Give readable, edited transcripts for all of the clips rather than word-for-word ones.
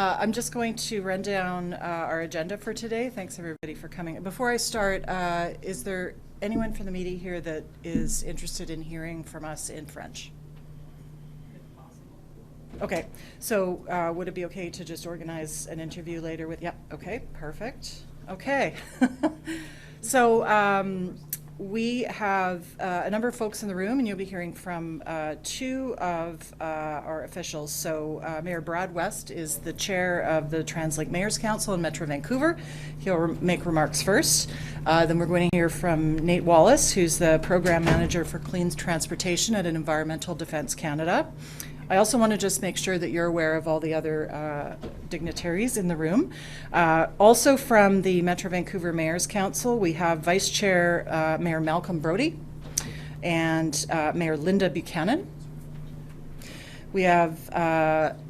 I'm just going to run down our agenda for today. Thanks everybody for coming. Before I start, is there anyone from the media here that is interested in hearing from us in French? Okay, so would it be okay to just organize an interview later with, yeah, okay, perfect. Okay. So we have a number of folks in the room, and you'll be hearing from two of our officials. So Mayor Brad West is the chair of the TransLink Mayor's Council in Metro Vancouver. He'll make remarks first. Then we're going to hear from Nate Wallace, who's the program manager for clean transportation at Environmental Defence Canada. I also want to just make sure that you're aware of all the other dignitaries in the room. Also from the Metro Vancouver Mayor's Council, we have Vice Chair Mayor Malcolm Brodie and Mayor Linda Buchanan. We have,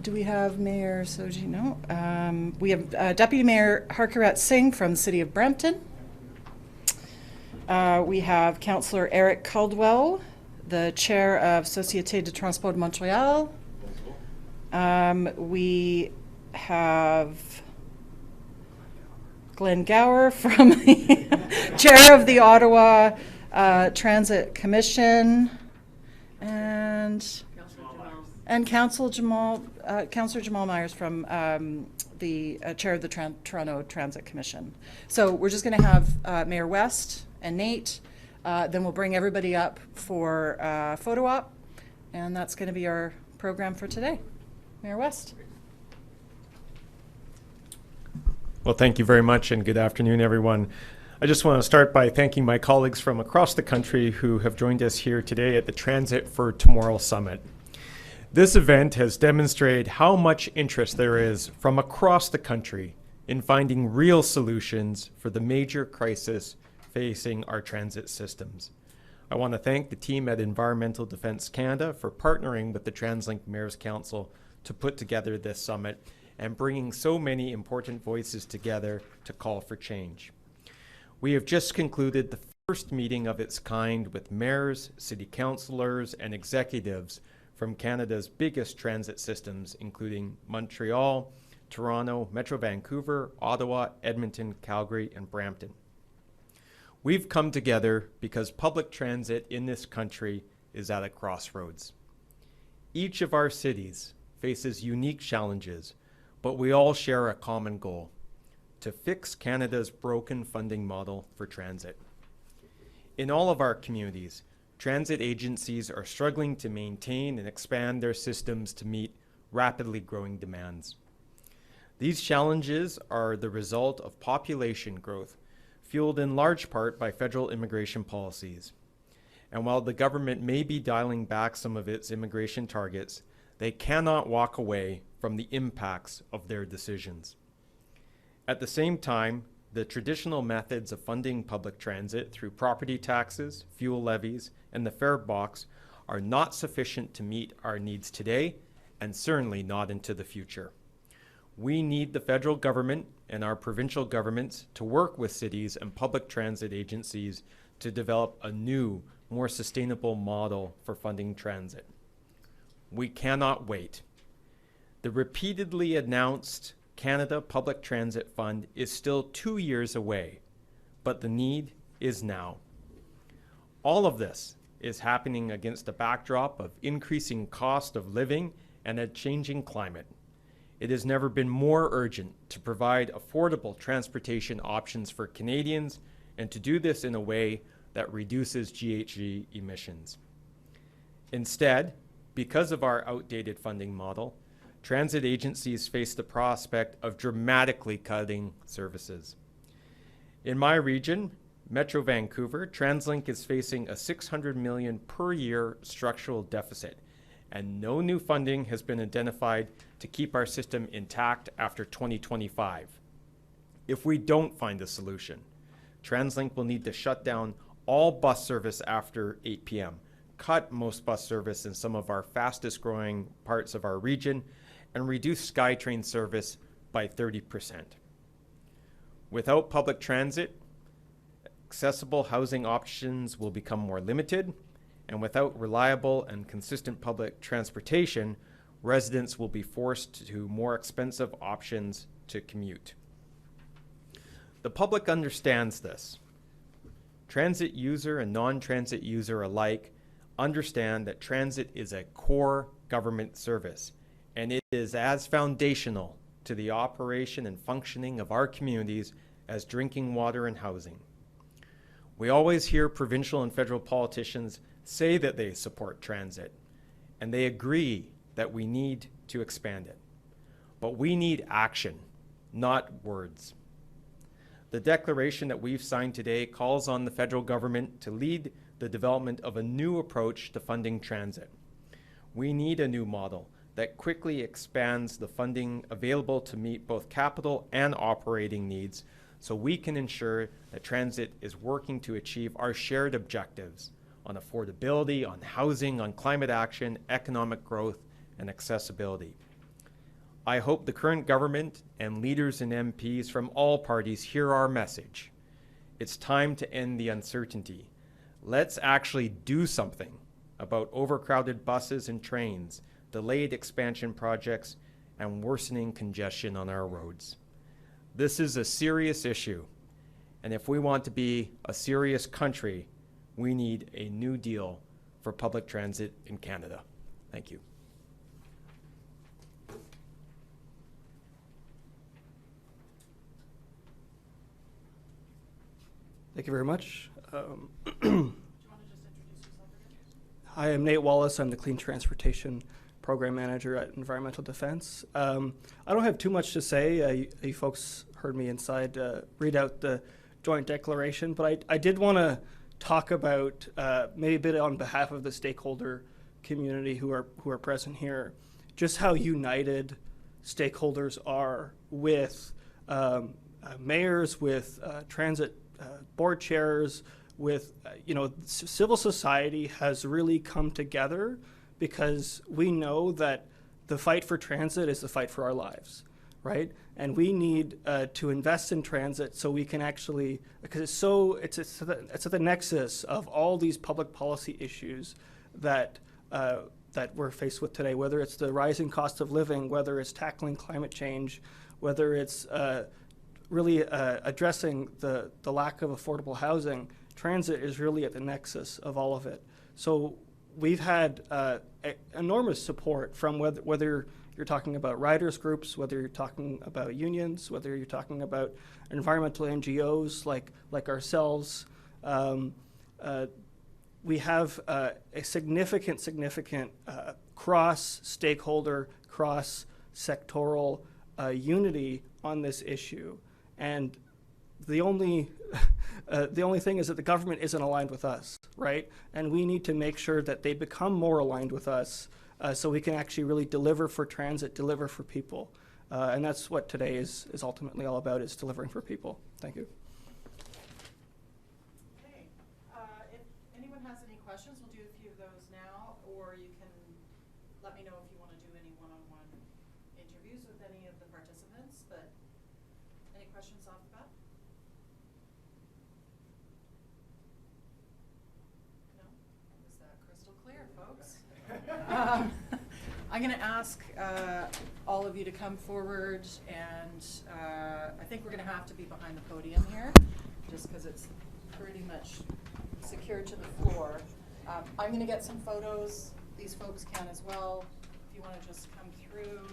do we have Mayor Soji? No. We have Deputy Mayor Harkirat Singh from the City of Brampton. We have Councillor Eric Caldwell, the chair of Société de Transport Montréal. We have Glenn Gower from the chair of the Ottawa Transit Commission, and Councillor Jamal Myers from the chair of the Toronto Transit Commission. So we're just going to have Mayor West and Nate. Then we'll bring everybody up for a photo op, and that's going to be our program for today. Mayor West. Well, thank you very much, and good afternoon, everyone. I just want to start by thanking my colleagues from across the country who have joined us here today at the Transit for Tomorrow Summit. This event has demonstrated how much interest there is from across the country in finding real solutions for the major crisis facing our transit systems. I want to thank the team at Environmental Defence Canada for partnering with the TransLink Mayor's Council to put together this summit and bringing so many important voices together to call for change. We have just concluded the first meeting of its kind with mayors, city councillors, and executives from Canada's biggest transit systems, including Montreal, Toronto, Metro Vancouver, Ottawa, Edmonton, Calgary, and Brampton. We've come together because public transit in this country is at a crossroads. Each of our cities faces unique challenges, but we all share a common goal: to fix Canada's broken funding model for transit. In all of our communities, transit agencies are struggling to maintain and expand their systems to meet rapidly growing demands. These challenges are the result of population growth, fueled in large part by federal immigration policies. And while the government may be dialing back some of its immigration targets, they cannot walk away from the impacts of their decisions. At the same time, the traditional methods of funding public transit through property taxes, fuel levies, and the fare box are not sufficient to meet our needs today, and certainly not into the future. We need the federal government and our provincial governments to work with cities and public transit agencies to develop a new, more sustainable model for funding transit. We cannot wait. The repeatedly announced Canada Public Transit Fund is still 2 years away, but the need is now. All of this is happening against a backdrop of increasing cost of living and a changing climate. It has never been more urgent to provide affordable transportation options for Canadians and to do this in a way that reduces GHG emissions. Instead, because of our outdated funding model, transit agencies face the prospect of dramatically cutting services. In my region, Metro Vancouver, TransLink is facing a $600 million per year structural deficit, and no new funding has been identified to keep our system intact after 2025. If we don't find a solution, TransLink will need to shut down all bus service after 8 p.m., cut most bus service in some of our fastest growing parts of our region, and reduce SkyTrain service by 30%. Without public transit, accessible housing options will become more limited, and without reliable and consistent public transportation, residents will be forced to more expensive options to commute. The public understands this. Transit user and non-transit user alike understand that transit is a core government service, and it is as foundational to the operation and functioning of our communities as drinking water and housing. We always hear provincial and federal politicians say that they support transit, and they agree that we need to expand it. But we need action, not words. The declaration that we've signed today calls on the federal government to lead the development of a new approach to funding transit. We need a new model that quickly expands the funding available to meet both capital and operating needs, so we can ensure that transit is working to achieve our shared objectives on affordability, on housing, on climate action, economic growth, and accessibility. I hope the current government and leaders and MPs from all parties hear our message. It's time to end the uncertainty. Let's actually do something about overcrowded buses and trains, delayed expansion projects, and worsening congestion on our roads. This is a serious issue, and if we want to be a serious country, we need a new deal for public transit in Canada. Thank you. Thank you very much. Do you want to just introduce yourself again? Hi, I'm Nate Wallace. I'm the Clean Transportation Program Manager at Environmental Defense. I don't have too much to say. You folks heard me inside read out the joint declaration, but I did want to talk about maybe a bit on behalf of the stakeholder community who are present here, just how united stakeholders are with mayors, with transit board chairs, with civil society has really come together because we know that the fight for transit is the fight for our lives, right? And we need to invest in transit so we can actually, because it's at the nexus of all these public policy issues that we're faced with today, whether it's the rising cost of living, whether it's tackling climate change, whether it's really addressing the lack of affordable housing. Transit is really at the nexus of all of it. So we've had enormous support from whether you're talking about riders groups, whether you're talking about unions, whether you're talking about environmental NGOs like ourselves. We have a significant cross-stakeholder, cross-sectoral unity on this issue. And the only thing is that the government isn't aligned with us, right? And we need to make sure that they become more aligned with us so we can actually really deliver for transit, deliver for people. And that's what today is ultimately all about, is delivering for people. Thank you. Okay. If anyone has any questions, we'll do a few of those now, or you can let me know if you want to do any one-on-one interviews with any of the participants. But any questions off the bat? No? It was crystal clear, folks. I'm going to ask all of you to come forward, and I think we're going to have to be behind the podium here, just because it's pretty much secured to the floor. I'm going to get some photos. These folks can as well. If you want to just come through.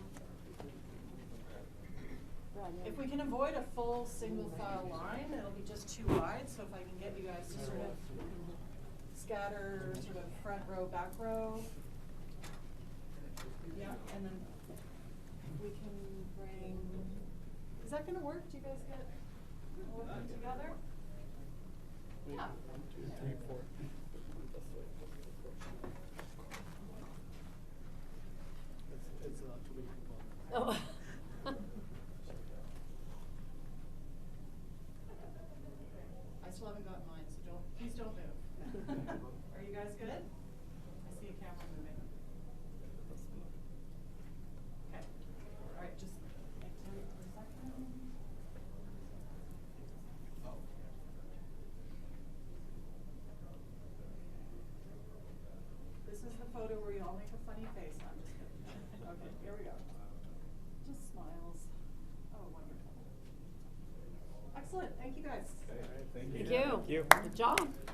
If we can avoid a full single file line, it'll be just too wide. So if I can get you guys to sort of scatter, sort of front row, back row. Yeah, and then we can bring, is that gonna work? Do you guys get all of them together? Yeah. 1, 2, 3, 4. It's too many people. Oh. I still haven't gotten mine, so please don't move. Are you guys good? I see a camera moving. Okay. All right, just wait for a second. This is the photo where you all make a funny face. I'm just kidding. Okay. Excellent, thank you guys. Thank you. Thank you. Good job.